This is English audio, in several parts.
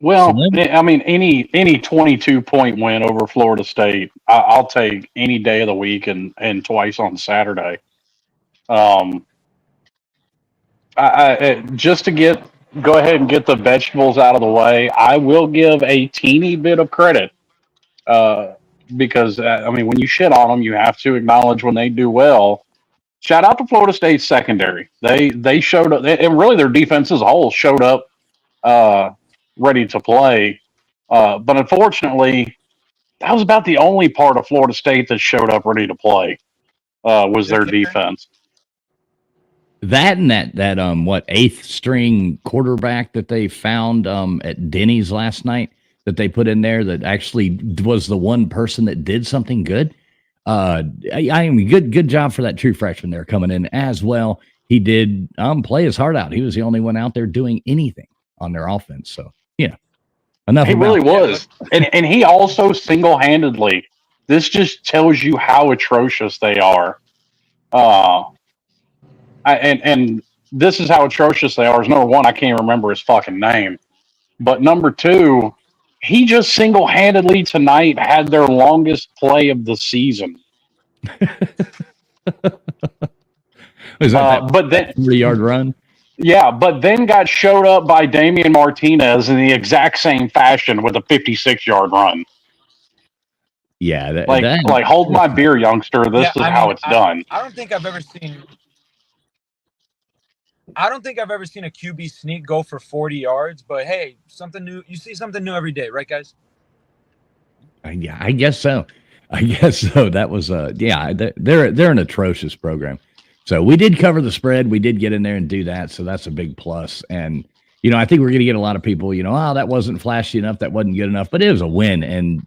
Well, Slim? I mean, any 22-point win over Florida State, I'll take any day of the week and twice on Saturday. Um, just to go ahead and get the vegetables out of the way, I will give a teeny bit of credit uh, because I mean, when you shit on them, you have to acknowledge when they do well. Shout out to Florida State's secondary. They showed up, and really their defense as a whole showed up uh, ready to play. But unfortunately, that was about the only part of Florida State that showed up ready to play. Was The their kicker. defense? That and that what eighth string quarterback that they found at Denny's last night that they put in there that actually was the one person that did something good. I mean, good job for that true freshman there coming in as well. He did play his heart out. He was the only one out there doing anything on their offense. So enough He about really was, and he also single handedly. This just tells you how atrocious they are. Uh, and this is how atrocious they are. Is number one, I can't remember his fucking name, but number two, he just single handedly tonight had their longest play of the season. Was that But then 3-yard run? Yeah, but then got showed up by Damian Martinez in the exact same fashion with a 56-yard run. Yeah, Like hold my beer, youngster. This is how it's done. I don't think I've ever seen. I don't think I've ever seen a QB sneak go for 40 yards. But hey, something new. You see something new every day, right, guys? Yeah, I guess so. I guess so. That was they're an atrocious program. So we did cover the spread. We did get in there and do that. So that's a big plus. And I think we're going to get a lot of people. Oh, that wasn't flashy enough. That wasn't good enough. But it was a win. And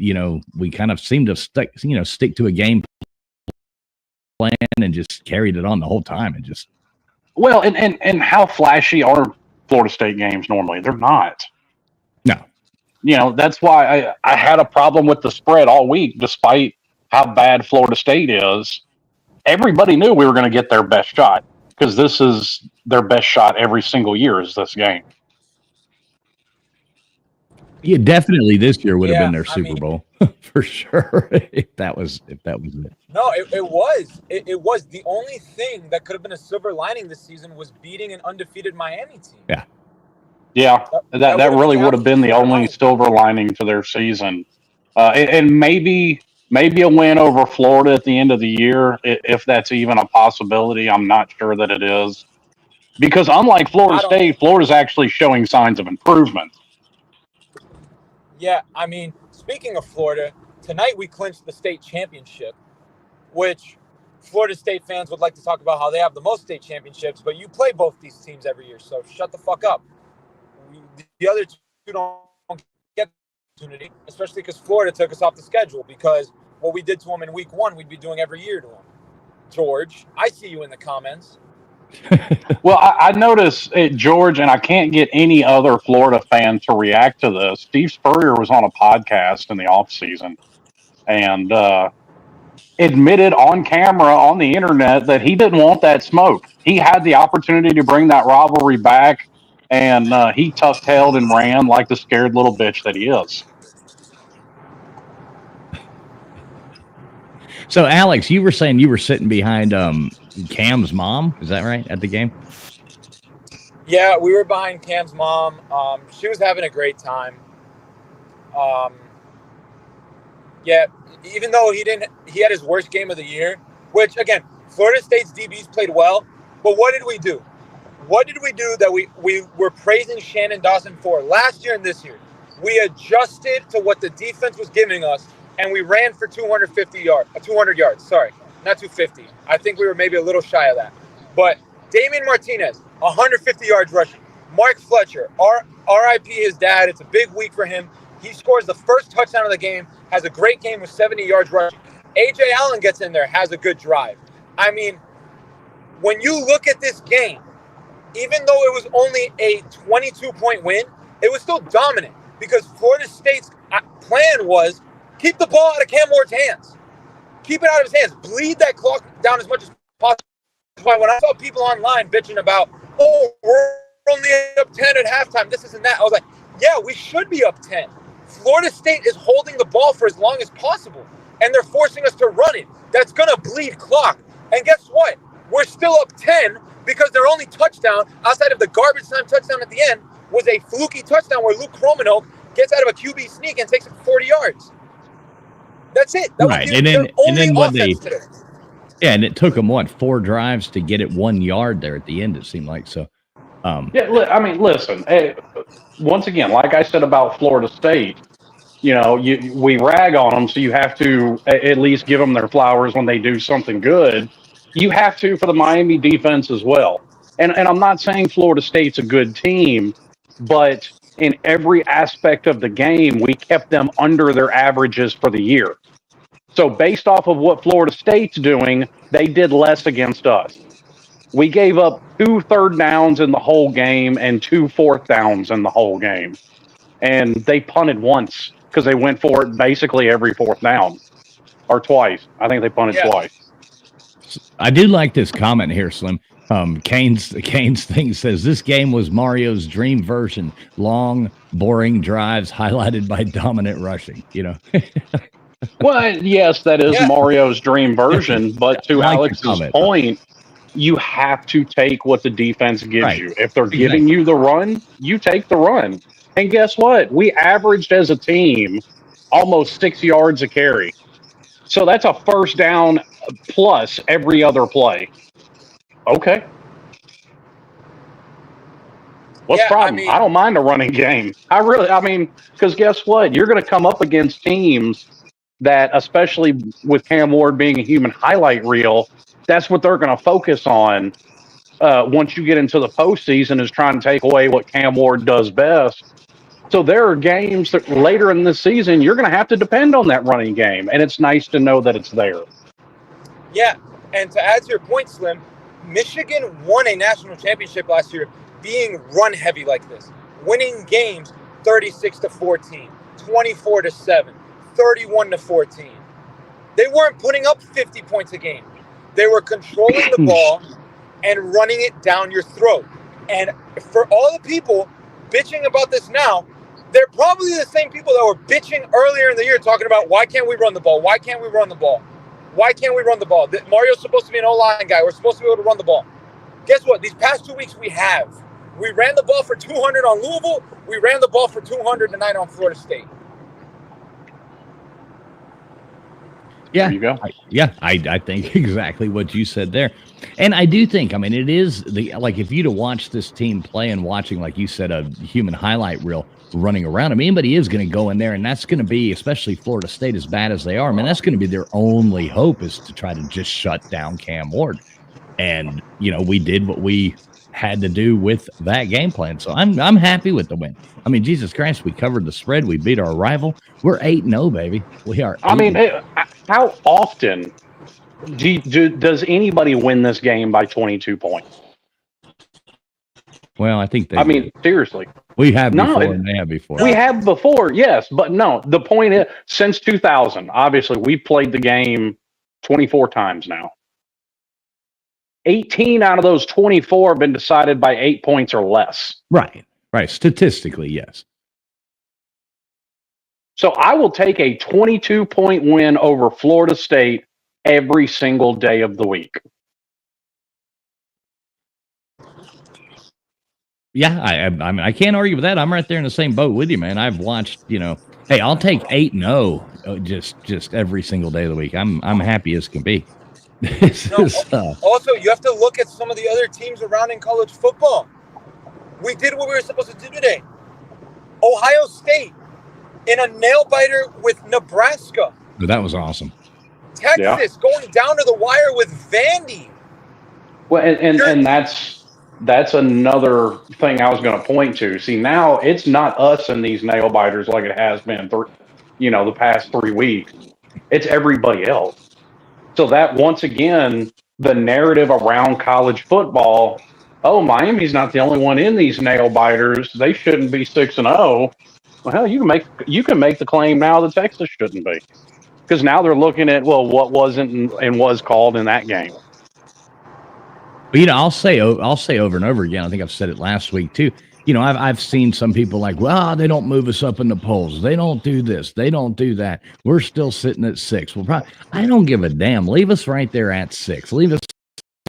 we kind of seemed to stick to a game plan and just carried it on the whole time. And just and how flashy are Florida State games normally? They're not. No. That's why I had a problem with the spread all week, despite how bad Florida State is. Everybody knew we were going to get their best shot because this is their best shot every single year is this game. Yeah, definitely this year would have been their I Super mean, Bowl for sure if that was it. No, it was. It was. The only thing that could have been a silver lining this season was beating an undefeated Miami team. Yeah, that really would have been the only silver lining to their season. And maybe a win over Florida at the end of the year, if that's even a possibility. I'm not sure that it is. Because unlike Florida State, Florida's actually showing signs of improvement. Yeah, I mean, speaking of Florida, tonight we clinched the state championship, which Florida State fans would like to talk about how they have the most state championships, but you play both these teams every year, so shut the fuck up. The other two don't get the opportunity, especially because Florida took us off the schedule, because what we did to them in week one, we'd be doing every year to them. George, I see you in the comments. Well, I noticed George, and I can't get any other Florida fan to react to this. Steve Spurrier was on a podcast in the offseason and admitted on camera on the internet that he didn't want that smoke. He had the opportunity to bring that rivalry back, and he tuck-tailed and ran like the scared little bitch that he is. So, Alex, you were saying you were sitting behind Cam's mom. Is that right, at the game? Yeah, we were behind Cam's mom. She was having a great time. Yeah, even though he had his worst game of the year, which, again, Florida State's DBs played well, but what did we do? What did we do that we were praising Shannon Dawson for last year and this year? We adjusted to what the defense was giving us, and we ran for 200 yards. Sorry, not 250. I think we were maybe a little shy of that. But Damian Martinez, 150 yards rushing. Mark Fletcher, RIP his dad. It's a big week for him. He scores the first touchdown of the game, has a great game with 70 yards rushing. A.J. Allen gets in there, has a good drive. I mean, when you look at this game, even though it was only a 22-point win, it was still dominant because Florida State's plan was keep the ball out of Cam Ward's hands. Keep it out of his hands. Bleed that clock down as much as possible. That's why when I saw people online bitching about, we're only up 10 at halftime, this and that, I was like, yeah, we should be up 10. Florida State is holding the ball for as long as possible, and they're forcing us to run it. That's going to bleed clock. And guess what? We're still up 10 because their only touchdown, outside of the garbage time touchdown at the end, was a fluky touchdown where Luke Kromenhoek gets out of a QB sneak and takes it for 40 yards. That's it. That Right. was their only offense today. Yeah, and it took them, 4 drives to get it 1 yard there at the end, it seemed like. So, Yeah, I mean, listen. Once again, like I said about Florida State, we rag on them, so you have to at least give them their flowers when they do something good. You have to for the Miami defense as well. And I'm not saying Florida State's a good team, but in every aspect of the game, we kept them under their averages for the year. So based off of what Florida State's doing, they did less against us. We gave up 2 third downs in the whole game and 2 fourth downs in the whole game. And they punted once because they went for it basically every fourth down, or twice. I think they punted twice. I do like this comment here, Slim. Kane's thing says this game was Mario's dream version. Long, boring drives highlighted by dominant rushing. Well, yes, that is Mario's dream version. But to Alex's point, you have to take what the defense gives you. If they're giving you the run, you take the run. And guess what? We averaged as a team almost 6 yards a carry. So that's a first down plus every other play. Okay. What's the problem? I don't mind a running game. Because guess what? You're going to come up against teams that, especially with Cam Ward being a human highlight reel, that's what they're going to focus on once you get into the postseason, is trying to take away what Cam Ward does best. So there are games that later in the season you're going to have to depend on that running game, and it's nice to know that it's there. Yeah, and to add to your point, Slim, Michigan won a national championship last year being run heavy like this, winning games 36-14, 24-7, 31-14. They weren't putting up 50 points a game. They were controlling the ball and running it down your throat. And for all the people bitching about this now, they're probably the same people that were bitching earlier in the year talking about, why can't we run the ball? Why can't we run the ball? Why can't we run the ball? Mario's supposed to be an O-line guy. We're supposed to be able to run the ball. Guess what? These past 2 weeks we have. We ran the ball for 200 on Louisville. We ran the ball for 200 tonight on Florida State. Yeah, there you go. I think exactly what you said there. And I do think, it is if you'd have watched this team play and watching, like you said, a human highlight reel running around, anybody is going to go in there, and that's going to be, especially Florida State, as bad as they are, that's going to be their only hope, is to try to just shut down Cam Ward. And, we did what we had to do with that game plan. So I'm happy with the win. Jesus Christ, we covered the spread. We beat our rival. We're 8-0, baby. We are. How often does anybody win this game by 22 points? Well, I think they. Seriously, we have before, and they have before. We have before, yes, but no. The point is, since 2000, obviously, we've played the game 24 times now. 18 out of those 24 have been decided by 8 points or less. Right. Statistically, yes. So I will take a 22-point win over Florida State every single day of the week. Yeah, I can't argue with that. I'm right there in the same boat with you, man. I've watched, hey, I'll take 8-0 just every single day of the week. I'm happy as can be. Also, you have to look at some of the other teams around in college football. We did what we were supposed to do today. Ohio State in a nail-biter with Nebraska. That was awesome. Texas going down to the wire with Vandy. Well, and that's another thing I was going to point to. See, now it's not us in these nail-biters like it has been for, the past 3 weeks. It's everybody else. So that, once again, the narrative around college football, Miami's not the only one in these nail-biters. They shouldn't be 6-0. Well, you can make the claim now that Texas shouldn't be. Because now they're looking at, what wasn't and was called in that game. But, I'll say over and over again, I think I've said it last week too, I've seen some people like, well, they don't move us up in the polls. They don't do this. They don't do that. We're still sitting at 6. Well, I don't give a damn. Leave us right there at 6. Leave us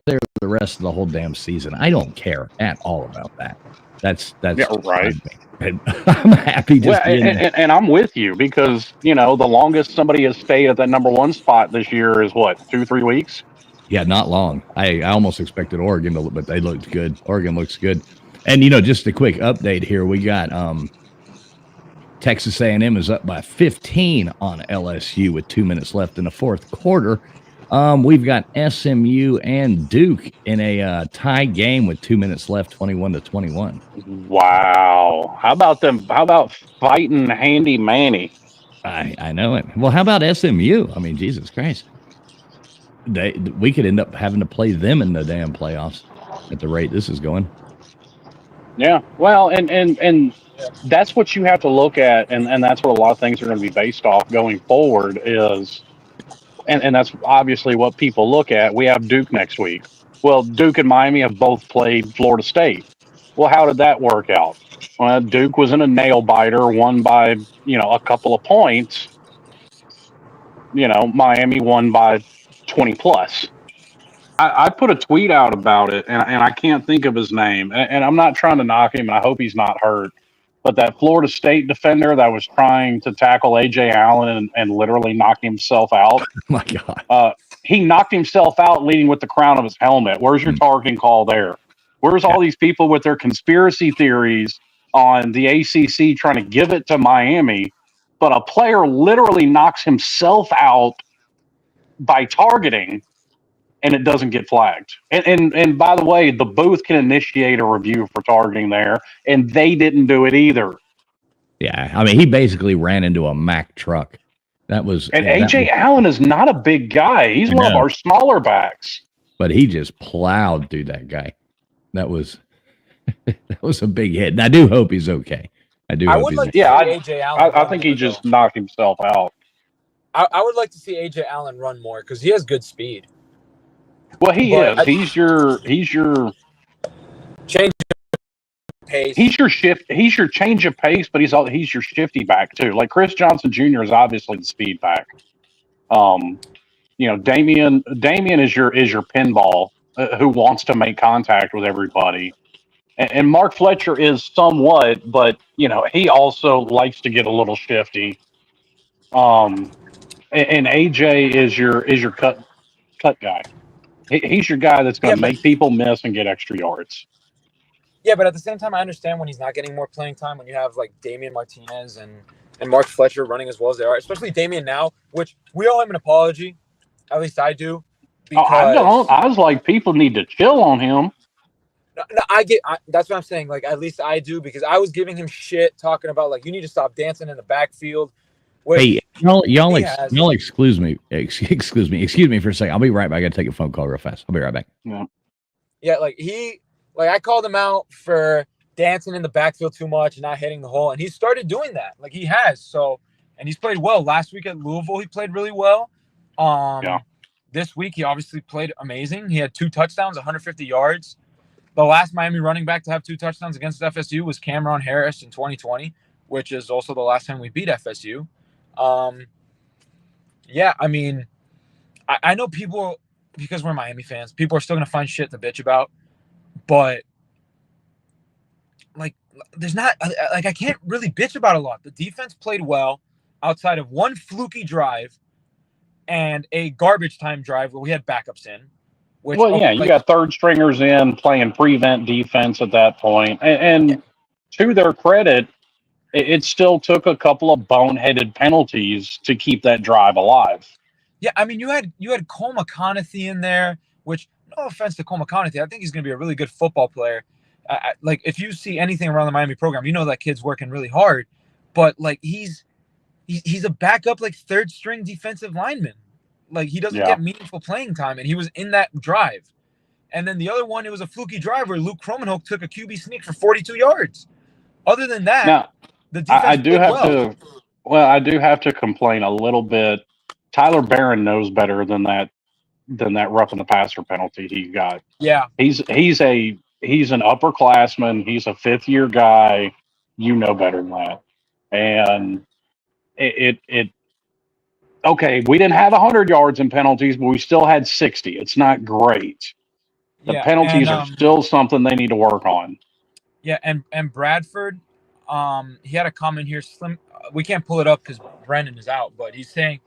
there the rest of the whole damn season. I don't care at all about that. That's right. I'm happy just and I'm with you because the longest somebody has stayed at that number 1 spot this year is what, 2-3 weeks. Yeah, not long. I almost expected Oregon to, but they looked good. Oregon looks good. And just a quick update here. We got Texas A&M is up by 15 on LSU with 2 minutes left in the fourth quarter. We've got SMU and Duke in a tie game with 2 minutes left, 21-21. Wow. How about them? How about fighting Handy Manny? I know it. Well, how about SMU? I mean, Jesus Christ. We could end up having to play them in the damn playoffs at the rate this is going. Yeah. Well, and that's what you have to look at, and that's what a lot of things are going to be based off going forward is, and that's obviously what people look at. We have Duke next week. Well, Duke and Miami have both played Florida State. Well, how did that work out? Well, Duke was in a nail biter, won by a couple of points. Miami won by 20 plus. I put a tweet out about it, and I can't think of his name. And I'm not trying to knock him, and I hope he's not hurt. But that Florida State defender that was trying to tackle A.J. Allen and literally knock himself out. Oh, my God. He knocked himself out leading with the crown of his helmet. Where's your targeting call there? Where's all these people with their conspiracy theories on the ACC trying to give it to Miami? But a player literally knocks himself out by targeting, and it doesn't get flagged. And by the way, the booth can initiate a review for targeting there, and they didn't do it either. Yeah, I mean, he basically ran into a Mack truck. That was A.J. Allen is not a big guy. He's one of our smaller backs. But he just plowed through that guy. That was a big hit. And I do hope he's okay. I would like to see A.J. Allen. I think he just knocked himself out. I would like to see A.J. Allen run more because he has good speed. Well, he is. He's your change of pace. He's your change of pace, but he's your shifty back too. Like Chris Johnson Jr. is obviously the speed back. Damian is your pinball who wants to make contact with everybody. And Mark Fletcher is somewhat, but he also likes to get a little shifty. And AJ is your cut guy. He's your guy that's going to make people miss and get extra yards. Yeah, but at the same time, I understand when he's not getting more playing time, when you have like Damian Martinez and Mark Fletcher running as well as they are, especially Damian now, which we owe him an apology. At least I do. I don't. I was like, people need to chill on him. No, that's what I'm saying. Like, at least I do, because I was giving him shit talking about like, you need to stop dancing in the backfield. Hey, y'all excuse me for a second. I'll be right back. I got to take a phone call real fast. I'll be right back. Yeah, I called him out for dancing in the backfield too much and not hitting the hole, and he started doing that. Like, he has. So, and he's played well. Last week at Louisville, he played really well. This week he obviously played amazing. He had 2 touchdowns, 150 yards. The last Miami running back to have 2 touchdowns against FSU was Cameron Harris in 2020, which is also the last time we beat FSU. I mean, I know people, because we're Miami fans, people are still going to find shit to bitch about, but like, there's not, like, I can't really bitch about a lot. The defense played well outside of one fluky drive and a garbage time drive where we had backups in. You got third stringers in playing prevent defense at that point. And to their credit, it still took a couple of boneheaded penalties to keep that drive alive. Yeah, I mean, you had Cole McConaughey in there, which, no offense to Cole McConaughey, I think he's going to be a really good football player. Like, if you see anything around the Miami program, you know that kid's working really hard. But, like, he's a backup, like, third string defensive lineman. Like, he doesn't get meaningful playing time, and he was in that drive. And then the other one, it was a fluky drive where Luke Kromenhoek took a QB sneak for 42 yards. Other than that, the defense I do have to complain a little bit. Tyler Barron knows better than that roughing the passer penalty he got. Yeah. He's a He's an upperclassman. He's a fifth-year guy. You know better than that. And it okay, we didn't have 100 yards in penalties, but we still had 60. It's not great. The Yeah, and penalties are still something they need to work on. yeah, and Bradford, he had a comment here. Slim, we can't pull it up because Brendan is out, but he's saying,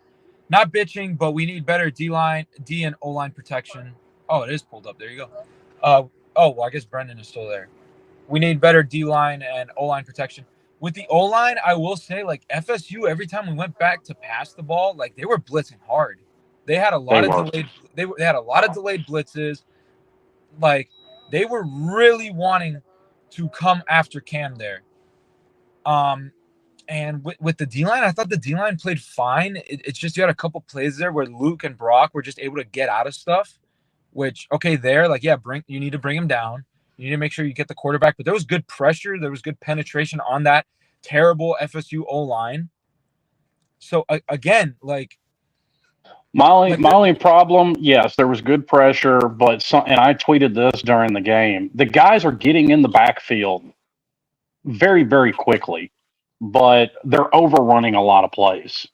not bitching, but we need better D line, D and O line protection. Oh, it is pulled up. There you go. Oh, well, I guess Brendan is still there. We need better D line and O line protection. With the O line, I will say, like FSU, every time we went back to pass the ball, like they were blitzing hard. They had a lot of delayed. They had a lot of delayed blitzes. Like they were really wanting to come after Cam there. And with the D line, I thought the D line played fine. It's just you had a couple plays there where Luke and Brock were just able to get out of stuff. Which like you need to bring him down. You need to make sure you get the quarterback. But there was good pressure. There was good penetration on that terrible FSU O line. So again, my only problem, yes, there was good pressure, but and I tweeted this during the game. The guys are getting in the backfield very, very quickly, but they're overrunning a lot of plays.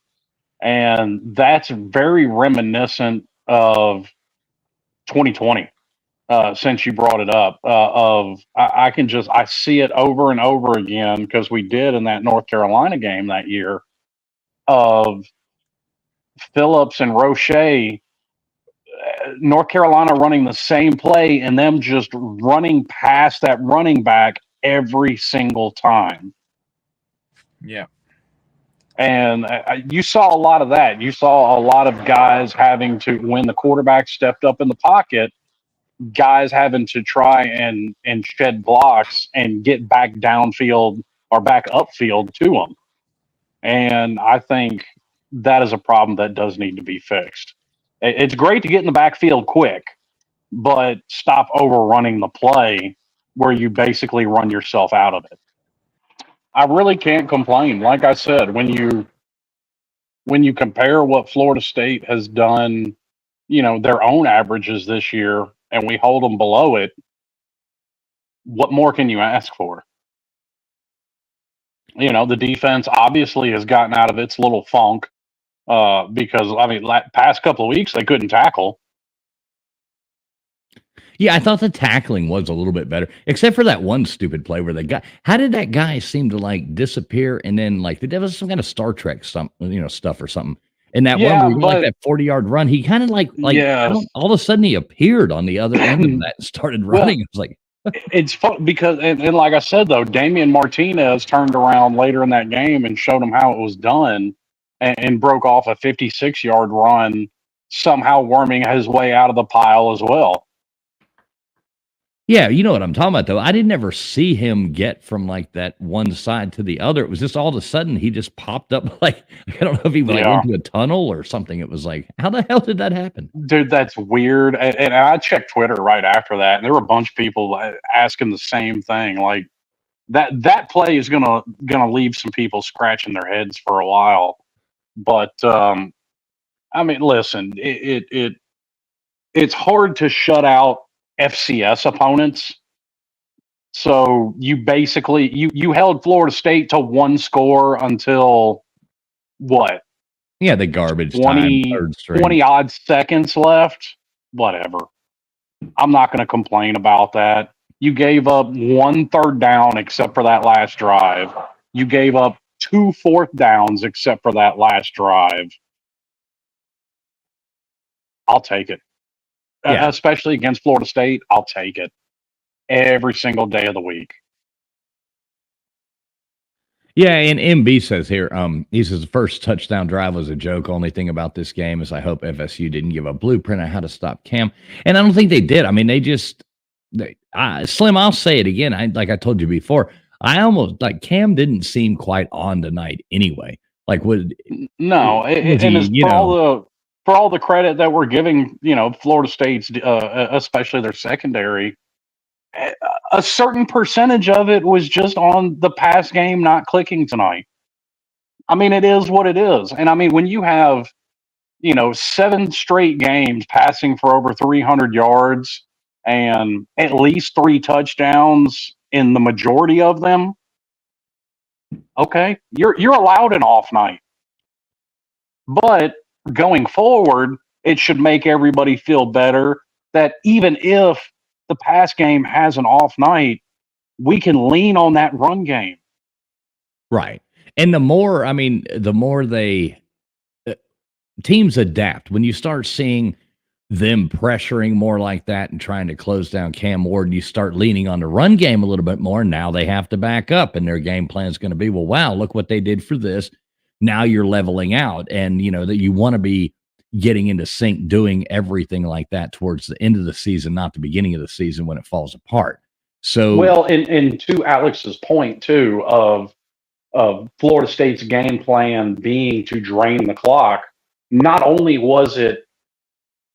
And that's very reminiscent of 2020, since you brought it up. I see it over and over again because we did in that North Carolina game that year of Phillips and Roche, North Carolina running the same play and them just running past that running back every single time. Yeah. And you saw a lot of that. You saw a lot of guys having to, when the quarterback stepped up in the pocket, guys having to try and shed blocks and get back downfield or back upfield to them. And I think that is a problem that does need to be fixed. It's great to get in the backfield quick, but stop overrunning the play where you basically run yourself out of it. I really can't complain. Like I said, when you compare what Florida State has done, their own averages this year, and we hold them below it, what more can you ask for? The defense obviously has gotten out of its little funk because, past couple of weeks they couldn't tackle. Yeah, I thought the tackling was a little bit better, except for that one stupid play where how did that guy seem to disappear and then there was some kind of Star Trek stuff or something. And that one where he went that 40-yard run, he kind of all of a sudden he appeared on the other end of that and started running. It was like, it's fun because, and like I said, though, Damian Martinez turned around later in that game and showed him how it was done and broke off a 56-yard run, somehow worming his way out of the pile as well. Yeah, you know what I'm talking about, though. I didn't ever see him get from that one side to the other. It was just all of a sudden he just popped up. I don't know if he went into a tunnel or something. It was like, how the hell did that happen? Dude, that's weird. And I checked Twitter right after that, and there were a bunch of people asking the same thing. Like that play is gonna leave some people scratching their heads for a while. But listen, it's hard to shut out FCS opponents. So you basically you held Florida State to one score until what? Yeah, the garbage 20 odd seconds left. Whatever. I'm not going to complain about that. You gave up 1 third down except for that last drive. You gave up 2 fourth downs except for that last drive. I'll take it. Yeah. Especially against Florida State, I'll take it every single day of the week. Yeah, and MB says here, he says the first touchdown drive was a joke. Only thing about this game is I hope FSU didn't give a blueprint on how to stop Cam. And I don't think they did. Slim, I'll say it again. Like I told you before, I almost Cam didn't seem quite on tonight anyway. For all the credit that we're giving, Florida State's, especially their secondary, a certain percentage of it was just on the pass game not clicking tonight. It is what it is. And when you have, 7 straight games passing for over 300 yards and at least 3 touchdowns in the majority of them, okay, you're allowed an off night. But going forward, it should make everybody feel better that even if the pass game has an off night, we can lean on that run game. Right. And the more, I mean, the more they teams adapt. When you start seeing them pressuring more like that and trying to close down Cam Ward, you start leaning on the run game a little bit more. Now they have to back up, and their game plan is going to be, well, wow, look what they did for this. Now you're leveling out, and you know that you want to be getting into sync, doing everything like that towards the end of the season, not the beginning of the season when it falls apart. So, Well, and to Alex's point too of Florida State's game plan being to drain the clock, not only was it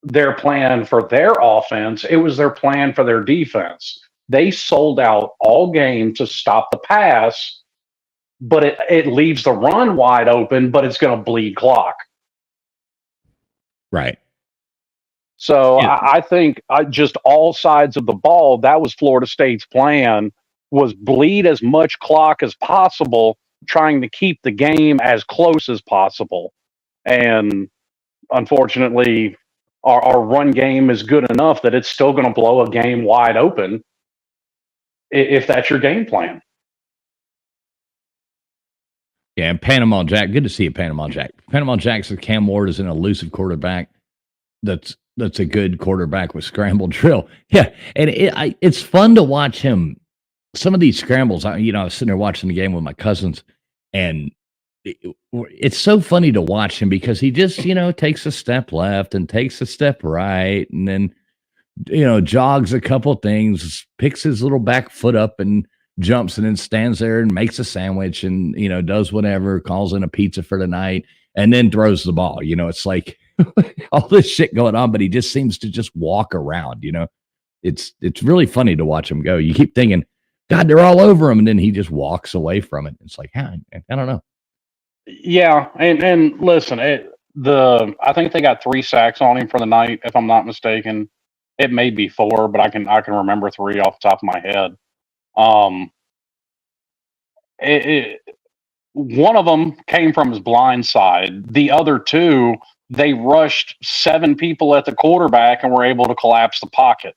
their plan for their offense, it was their plan for their defense. They sold out all game to stop the pass, but it leaves the run wide open, but it's going to bleed clock. right. So Yeah. I think just all sides of the ball, that was Florida State's plan, was bleed as much clock as possible, trying to keep the game as close as possible. And unfortunately, our run game is good enough that it's still going to blow a game wide open if that's your game plan. Yeah, and Panama Jack, good to see you, Panama Jack. Panama Jack says Cam Ward is an elusive quarterback. That's a good quarterback with scramble drill. Yeah, and it's fun to watch him. Some of these scrambles, I was sitting there watching the game with my cousins, and it's so funny to watch him because he just, takes a step left and takes a step right, and then, jogs a couple things, picks his little back foot up and jumps, and then stands there and makes a sandwich and, does whatever, calls in a pizza for the night, and then throws the ball. It's like all this shit going on, but he just seems to just walk around, It's really funny to watch him go. You keep thinking, God, they're all over him, and then he just walks away from it. It's like, I don't know. Yeah, and listen, I think they got 3 sacks on him for the night, if I'm not mistaken. It may be 4, but I can remember 3 off the top of my head. One of them came from his blind side. The other 2, they rushed 7 people at the quarterback and were able to collapse the pocket.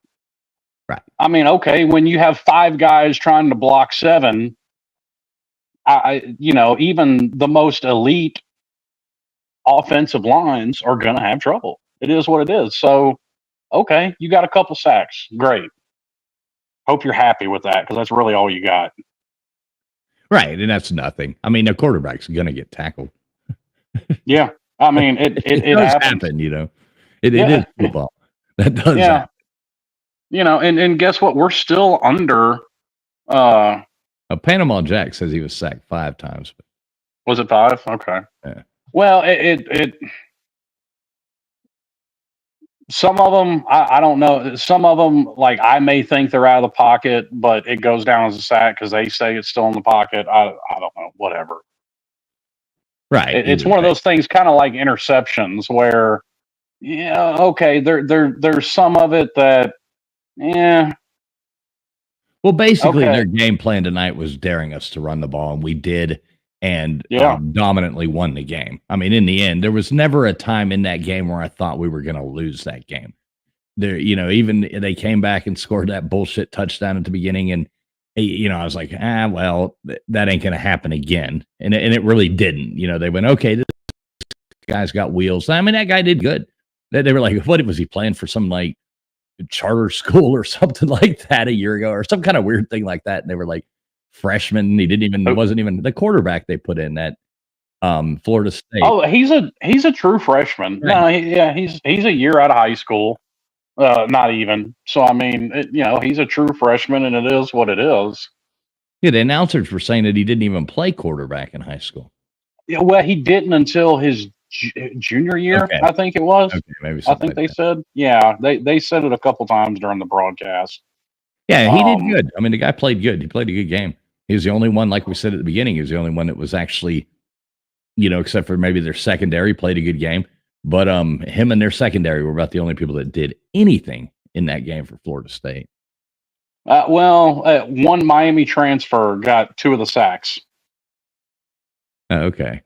Right. I mean, okay, when you have 5 guys trying to block 7, even the most elite offensive lines are going to have trouble. It is what it is. So, okay, you got a couple sacks. Great. Hope you're happy with that because that's really all you got. Right, and that's nothing. I mean, the quarterback's going to get tackled. Yeah, I mean, it does happen, It is football. That does happen. And guess what? We're still under. Panama Jack says he was sacked 5 times. Was it 5? Okay. Yeah. Well, it some of them, I don't know. Some of them, like, I may think they're out of the pocket, but it goes down as a sack because they say it's still in the pocket. I don't know. Whatever. Right. It's one of those things, kind of like interceptions, where, okay, there's some of it that, yeah. Well, basically, their game plan tonight was daring us to run the ball, and we did, and dominantly won the game. I mean, in the end, there was never a time in that game where I thought we were going to lose that game. There, even they came back and scored that bullshit touchdown at the beginning, and I was like, well, that ain't going to happen again, and it really didn't. They went, okay, this guy's got wheels. I mean, that guy did good. They were like, what was he playing for? Some like charter school or something like that a year ago, or some kind of weird thing like that. And they were like freshman. He wasn't even the quarterback they put in at Florida State. Oh, he's a true freshman. Right. No, he's a year out of high school. Not even. So I mean, he's a true freshman, and it is what it is. Yeah, the announcers were saying that he didn't even play quarterback in high school. Yeah, well, he didn't until his junior year, okay. I think it was. Okay, maybe I think they said. Yeah, they said it a couple times during the broadcast. Yeah, he did good. I mean, the guy played good. He played a good game. He was the only one, like we said at the beginning, he was the only one that was actually, except for maybe their secondary, played a good game. But him and their secondary were about the only people that did anything in that game for Florida State? One Miami transfer got 2 of the sacks. Oh, okay.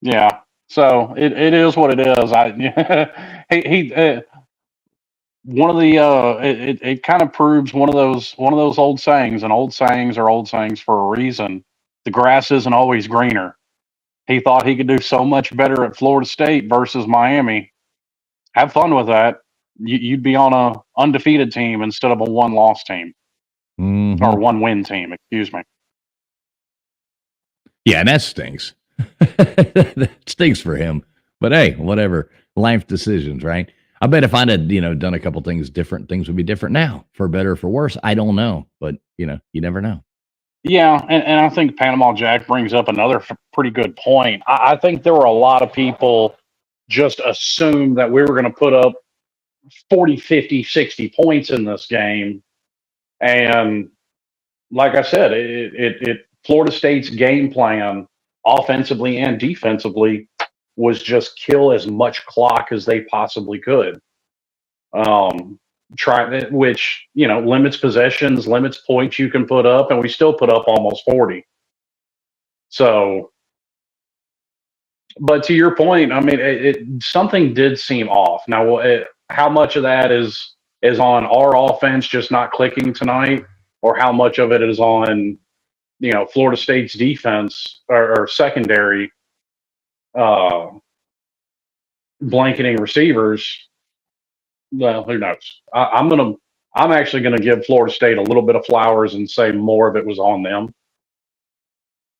Yeah. So it is what it is. He one of the it kind of proves one of those old sayings, and old sayings are old sayings for a reason. The grass isn't always greener. He thought he could do so much better at Florida State versus Miami. Have fun with that. You'd be on a undefeated team instead of a 1-loss team or Mhm. 1-win team. Excuse me. Yeah, and that stinks. That stinks for him. But hey, whatever. Life decisions, right? I bet if I'd had, done a couple things different, things would be different now, for better or for worse. I don't know. But, you never know. Yeah, and I think Panama Jack brings up another pretty good point. I think there were a lot of people just assumed that we were going to put up 40, 50, 60 points in this game. And like I said, Florida State's game plan, offensively and defensively, was just kill as much clock as they possibly could. Which limits possessions, limits points you can put up, and we still put up almost 40. So, but to your point, I mean, something did seem off. Now, how much of that is on our offense just not clicking tonight, or how much of it is on Florida State's defense or secondary uh, blanketing receivers? Well, who knows? I'm actually gonna give Florida State a little bit of flowers and say more of it was on them.